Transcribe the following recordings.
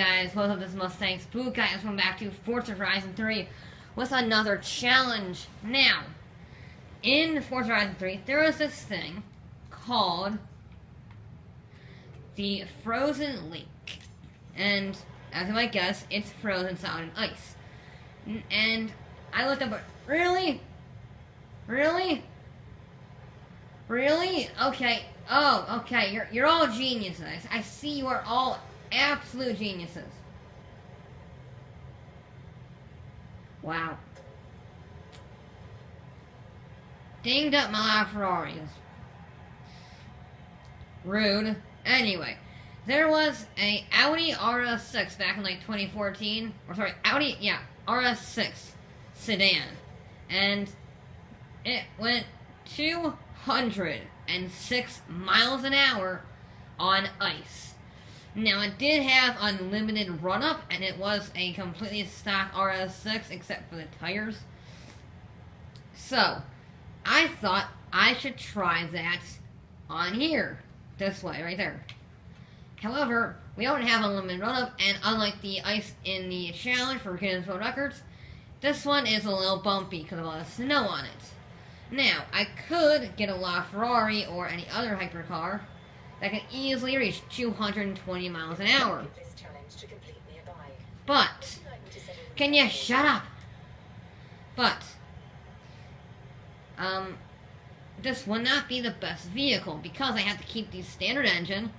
guys, what's up, this is Mustang Spook guys, welcome back to Forza Horizon 3 with another challenge. Now, in Forza Horizon 3, there is this thing called the Frozen Lake. And, as you might guess, it's frozen solid in ice. And I looked up, really? Really? Really? Okay. Oh, okay. You're all geniuses. I see you are all absolute geniuses. Wow. Dinged up my Ferraris. Rude. Anyway, there was a Audi RS6 back in like 2014. Or sorry, Audi, yeah, RS6 sedan. And it went 206 miles an hour on ice. Now, it did have unlimited run-up, and it was a completely stock RS6, except for the tires. So, I thought I should try that on here. This way, right there. However, we don't have unlimited run-up, and unlike the ice in the challenge for Guinness World Records, this one is a little bumpy because of all the snow on it. Now, I could get a LaFerrari or any other hypercar that can easily reach 220 miles an hour. But, can you shut up? But, this will not be the best vehicle because I have to keep the standard engine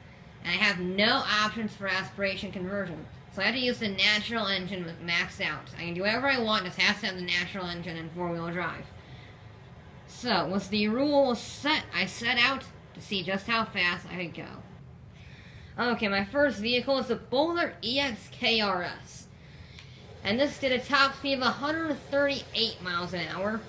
and I have no options for aspiration conversion. So I have to use the natural engine with maxed out. I can do whatever I want, just has to have the natural engine and four-wheel drive. So, with the rules set, I set out to see just how fast I could go. Okay, my first vehicle is the Boulder EXKRS. And this did a top speed of 138 miles an hour.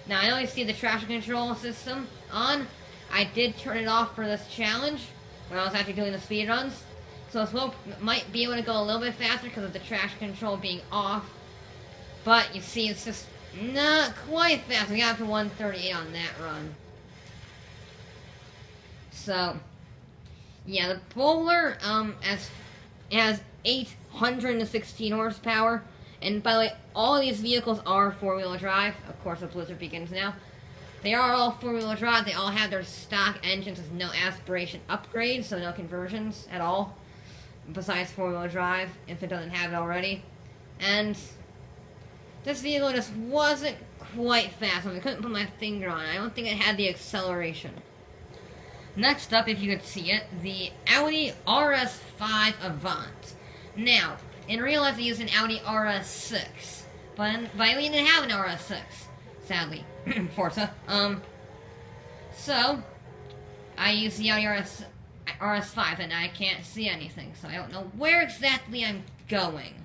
Now, I always see the traction control system on. I did turn it off for this challenge when I was actually doing the speed runs. So this might be able to go a little bit faster because of the traction control being off. But, you see, it's just not quite fast. We got up to 138 on that run. So, yeah, the Bowler, has 816 horsepower, and by the way, all these vehicles are four-wheel drive. Of course, the Blizzard begins now. They are all four-wheel drive. They all have their stock engines with no aspiration upgrades, so no conversions at all, besides four-wheel drive, if it doesn't have it already. And this vehicle just wasn't quite fast. I couldn't put my finger on it. I don't think it had the acceleration. Next up, if you could see it, the Audi RS5 Avant. Now, in real life, they used an Audi RS6, but we didn't have an RS6, sadly. Forza. So, I used the Audi RS5, and I can't see anything, so I don't know where exactly I'm going.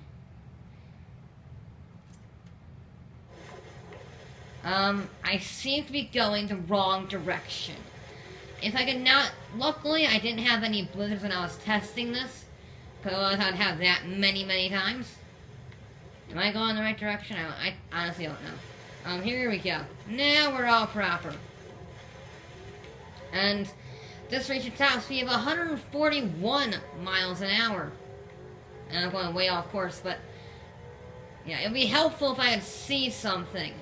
I seem to be going the wrong direction. If I could not, luckily I didn't have any blizzards when I was testing this, because otherwise I'd have that many times. Am I going in the right direction? I honestly don't know. Here we go. Now we're all proper. And this reached a top speed of 141 miles an hour. And I'm going way off course, but yeah, it would be helpful if I could see something.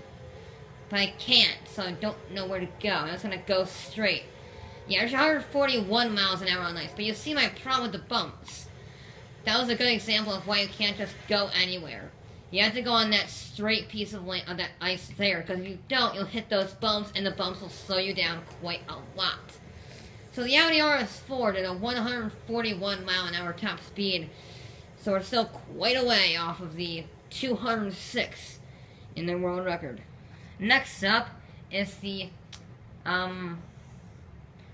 But I can't, so I don't know where to go. I'm just going to go straight. Yeah, there's 141 miles an hour on ice, but you see my problem with the bumps. That was a good example of why you can't just go anywhere. You have to go on that straight piece of that ice there, because if you don't, you'll hit those bumps, and the bumps will slow you down quite a lot. So the Audi RS4 did a 141 mile an hour top speed, so we're still quite a way off of the 206 in the world record. Next up is the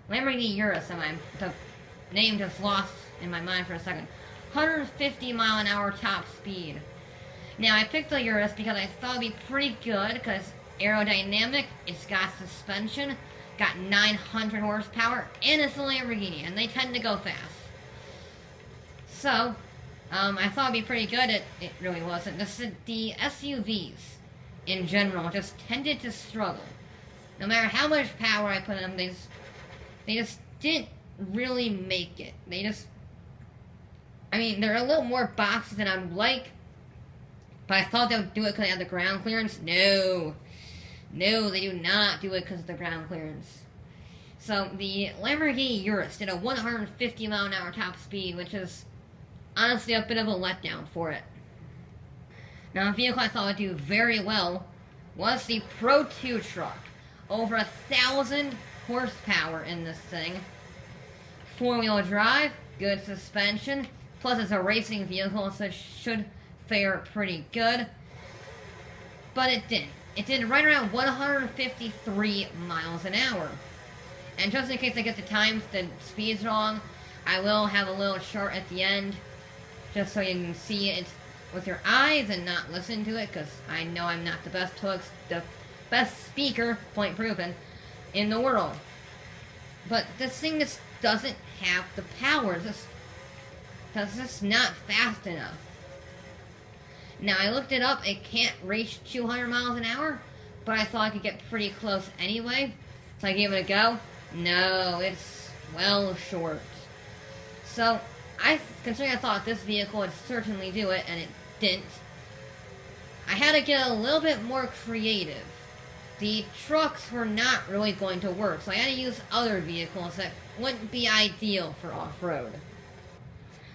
Lamborghini Urus. The name just lost in my mind for a second. 150 mile an hour top speed. Now, I picked the Urus because I thought it'd be pretty good because aerodynamic, it's got suspension, got 900 horsepower, and it's a Lamborghini, and they tend to go fast. So, I thought it'd be pretty good. It really wasn't. The SUVs in general just tended to struggle. No matter how much power I put in them, they just didn't really make it. I mean, they're a little more boxy than I would like, but I thought they would do it because they had the ground clearance. No. No, they do not do it because of the ground clearance. So, the Lamborghini Urus did a 150 mile an hour top speed, which is honestly a bit of a letdown for it. Now, a vehicle I thought would do very well was the Pro 2 truck. Over 1,000 horsepower in this thing. 4-wheel drive, good suspension, plus it's a racing vehicle, so it should fare pretty good. But it didn't. It did right around 153 miles an hour. And just in case I get the speeds wrong, I will have a little chart at the end, just so you can see it with your eyes and not listen to it, because I know I'm not the best speaker, point proven, in the world. But this thing just doesn't have the power. It's just not fast enough. Now, I looked it up. It can't reach 200 miles an hour, but I thought I could get pretty close anyway. So I gave it a go. No, it's well short. So, considering I thought this vehicle would certainly do it, and it didn't, I had to get a little bit more creative. The trucks were not really going to work, so I had to use other vehicles that wouldn't be ideal for off-road.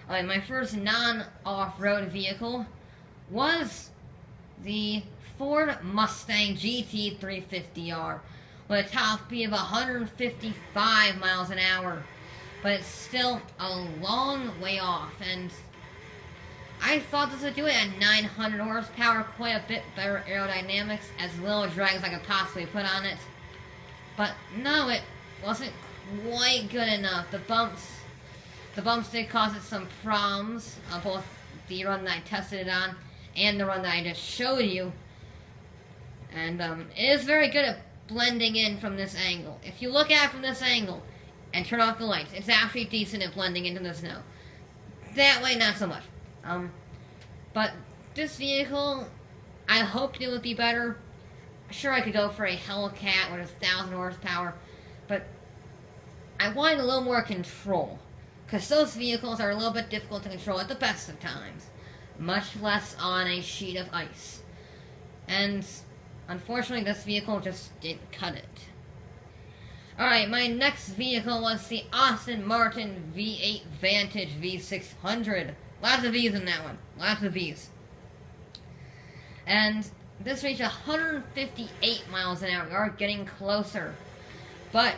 Alright, my first non-off-road vehicle was the Ford Mustang GT 350R with a top speed of 155 miles an hour, but it's still a long way off, and I thought this would do it at 900 horsepower, quite a bit better aerodynamics, as little drag as I could possibly put on it. But no, it wasn't quite good enough. The bumps did cause it some problems, both the run that I tested it on and the run that I just showed you. And it is very good at blending in from this angle. If you look at it from this angle and turn off the lights, it's actually decent at blending into the snow. That way, not so much. But this vehicle, I hoped it would be better. Sure, I could go for a Hellcat with 1,000 horsepower, but I wanted a little more control, because those vehicles are a little bit difficult to control at the best of times, much less on a sheet of ice. And unfortunately, this vehicle just didn't cut it. Alright, my next vehicle was the Aston Martin V8 Vantage V600. Lots of V's in that one. Lots of V's. And this reached 158 miles an hour. We are getting closer. But,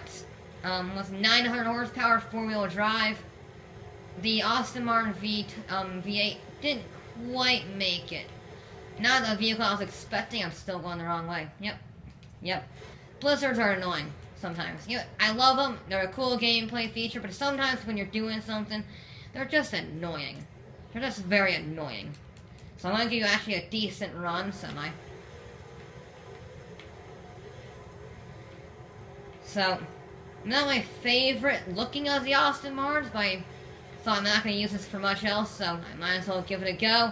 with 900 horsepower, 4-wheel drive, the Aston Martin V8 didn't quite make it. Not the vehicle I was expecting. I'm still going the wrong way. Yep. Blizzards are annoying sometimes. You know, I love them. They're a cool gameplay feature, but sometimes when you're doing something, they're just annoying. They're just very annoying. So I'm going to give you actually a decent run, semi. So, not my favorite looking of the Aston Martins, but I thought I'm not going to use this for much else, so I might as well give it a go.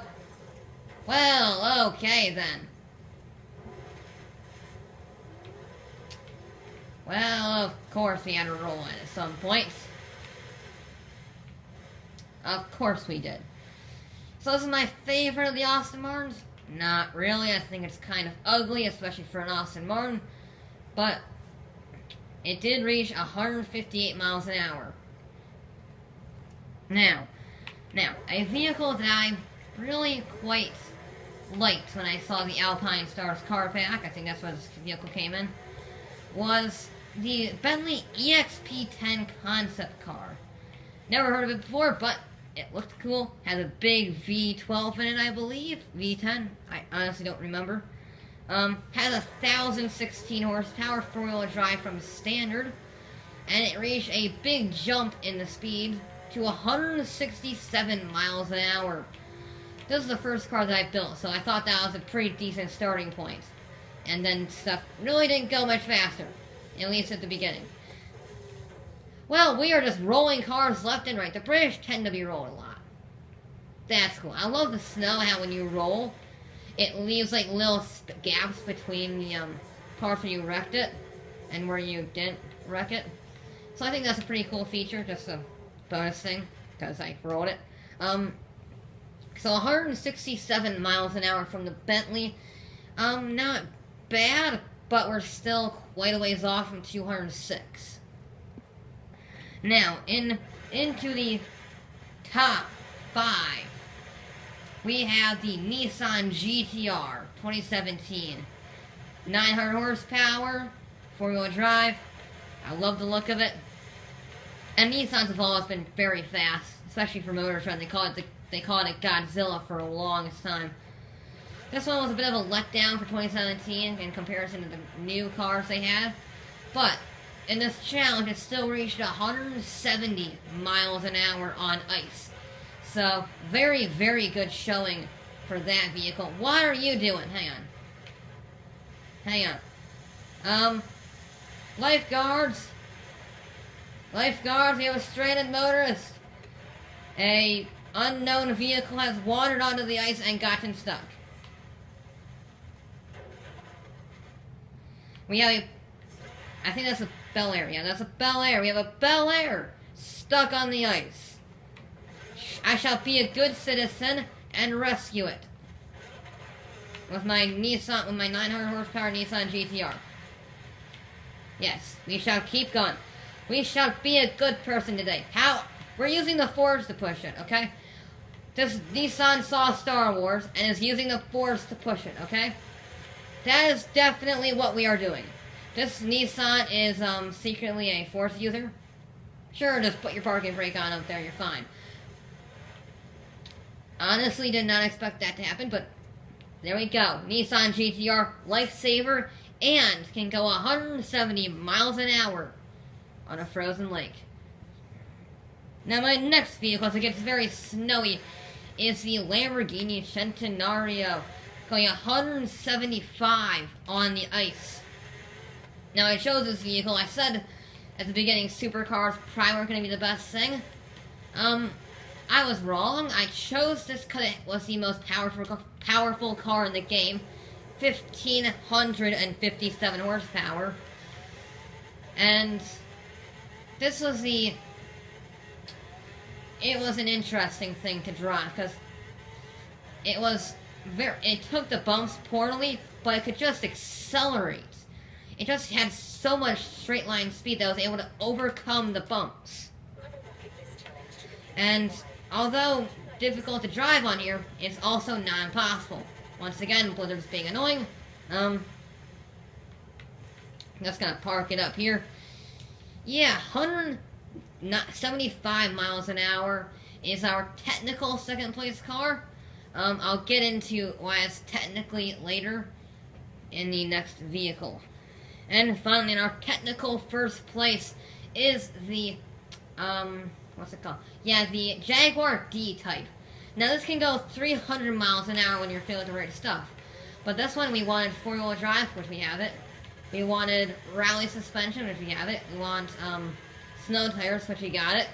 Well, okay then. Well, of course we had to roll in at some point. Of course we did. So this is my favorite of the Aston Martins? Not really. I think it's kind of ugly, especially for an Aston Martin. But it did reach 158 miles an hour. Now, a vehicle that I really quite liked when I saw the Alpine Stars car pack, I think that's what this vehicle came in, was the Bentley EXP10 concept car. Never heard of it before, but it looked cool. Has a big V12 in it, I believe. V10. I honestly don't remember. Has 1,016 horsepower, 4-wheel drive from standard. And it reached a big jump in the speed to 167 miles an hour. This is the first car that I built, so I thought that was a pretty decent starting point. And then stuff really didn't go much faster. At least at the beginning. Well, we are just rolling cars left and right. The British tend to be rolled a lot. That's cool. I love the snow, how when you roll, it leaves like little gaps between the parts where you wrecked it and where you didn't wreck it. So I think that's a pretty cool feature, just a bonus thing, because I rolled it. So 167 miles an hour from the Bentley. Not bad, but we're still quite a ways off from 206. Now, into the top 5, we have the Nissan GTR 2017. 900 horsepower, 4-wheel drive. I love the look of it. And Nissans have always been very fast, especially for Motor Trend. They call it a Godzilla for the longest time. This one was a bit of a letdown for 2017 in comparison to the new cars they had. But in this challenge, it still reached 170 miles an hour on ice. So, very, very good showing for that vehicle. What are you doing? Hang on. Lifeguards, we have a stranded motorist. A unknown vehicle has wandered onto the ice and gotten stuck. We have I think that's a Bel Air. Yeah, that's a Bel Air. We have a Bel Air stuck on the ice. I shall be a good citizen and rescue it. With my 900 horsepower Nissan GTR. Yes, we shall keep going. We shall be a good person today. We're using the Force to push it, okay? This Nissan saw Star Wars and is using the Force to push it, okay? That is definitely what we are doing. This Nissan is secretly a Force user. Sure, just put your parking brake on up there, you're fine. Honestly, did not expect that to happen, but there we go. Nissan GTR, lifesaver, and can go 170 miles an hour on a frozen lake. Now my next vehicle, as it gets very snowy, is the Lamborghini Centenario, going 175 on the ice. Now I chose this vehicle. I said at the beginning supercars probably weren't going to be the best thing. I was wrong. I chose this because it was the most powerful car in the game. 1,557 horsepower. And this was it was an interesting thing to drive because it took the bumps poorly, but it could just accelerate. It just had so much straight line speed that it was able to overcome the bumps. And although difficult to drive on here, it's also not impossible. Once again, Blizzard's being annoying. I'm just gonna park it up here. Yeah, 175 miles an hour is our technical second place car. I'll get into why it's technically later in the next vehicle. And finally, in our technical first place is the, what's it called? Yeah, the Jaguar D-Type. Now, this can go 300 miles an hour when you're feeling the right stuff. But this one, we wanted 4-wheel drive, which we have it. We wanted rally suspension, which we have it. We want, snow tires, which we got it.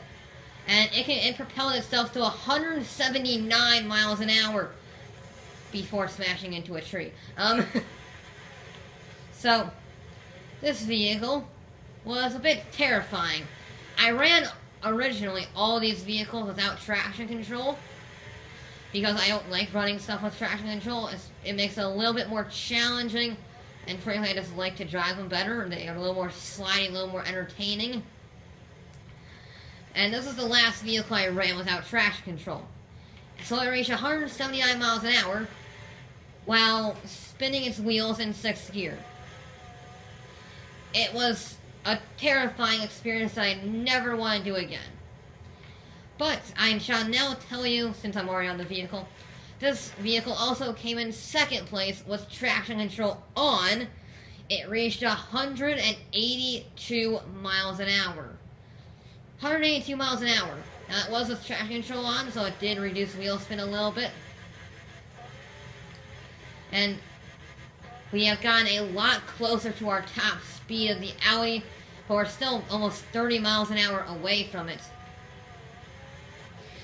And it propelled itself to 179 miles an hour before smashing into a tree. So, this vehicle was a bit terrifying. I ran originally all these vehicles without traction control because I don't like running stuff with traction control. It makes it a little bit more challenging, and frankly I just like to drive them better. They are a little more sliding, a little more entertaining. And this is the last vehicle I ran without traction control. So it reached 179 miles an hour while spinning its wheels in 6th gear. It was a terrifying experience that I never want to do again. But I shall now tell you, since I'm already on the vehicle, this vehicle also came in 2nd place with traction control on. It reached 182 miles an hour. 182 miles an hour. Now, it was with traction control on, so it did reduce wheel spin a little bit. And we have gotten a lot closer to our top speed of the Audi, but we're still almost 30 miles an hour away from it.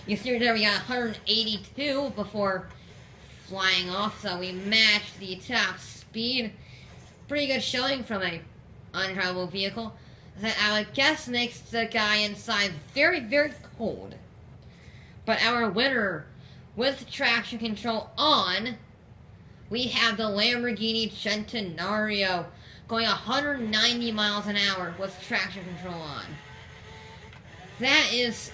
You see there we got 182 before flying off, so we matched the top speed. Pretty good showing from a undrivable vehicle. That I would guess makes the guy inside very, very cold. But our winner with traction control on, we have the Lamborghini Centenario going 190 miles an hour with traction control on. That is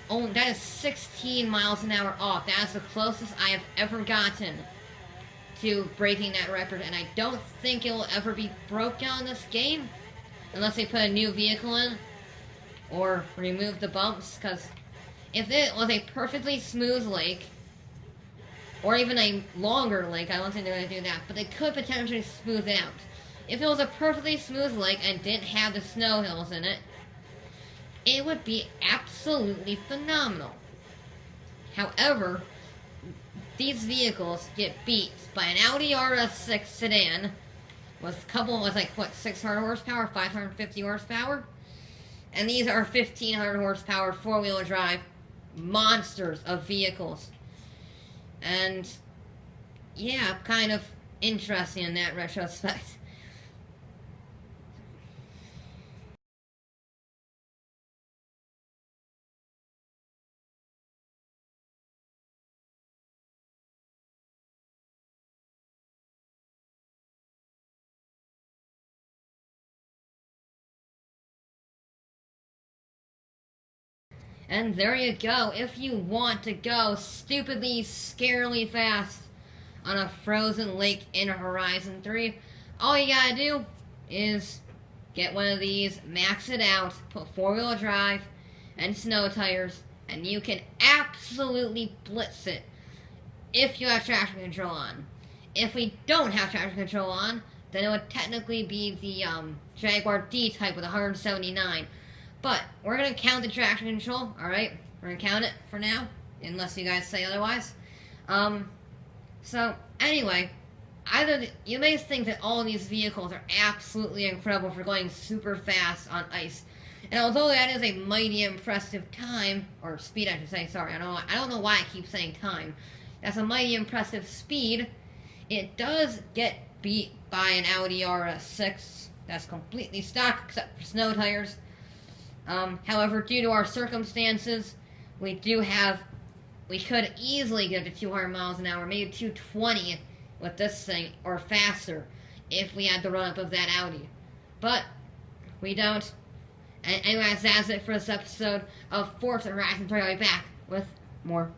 16 miles an hour off. That is the closest I have ever gotten to breaking that record, and I don't think it will ever be broken in this game unless they put a new vehicle in or remove the bumps, because if it was a perfectly smooth lake or even a longer lake, I don't think they're going to do that, but they could potentially smooth it out. If it was a perfectly smooth lake and didn't have the snow hills in it, it would be absolutely phenomenal. However, these vehicles get beat by an Audi RS6 sedan with 600 horsepower, 550 horsepower, and these are 1500 horsepower four-wheel drive monsters of vehicles. And yeah, kind of interesting in that retrospect. And there you go. If you want to go stupidly, scarily fast on a frozen lake in Horizon 3, all you gotta do is get one of these, max it out, put four-wheel drive and snow tires, and you can absolutely blitz it if you have traction control on. If we don't have traction control on, then it would technically be the Jaguar D-Type with 179. But we're going to count the traction control, alright? We're going to count it for now, unless you guys say otherwise. So, anyway, you may think that all of these vehicles are absolutely incredible for going super fast on ice. And although that is a mighty impressive time, or speed I should say, sorry, I don't know why I keep saying time. That's a mighty impressive speed. It does get beat by an Audi RS6 that's completely stock except for snow tires. However, due to our circumstances, we could easily get to 200 miles an hour, maybe 220 with this thing, or faster, if we had the run-up of that Audi. But we don't. And anyways, that's it for this episode of Forza Horizon 3. I'll be back with more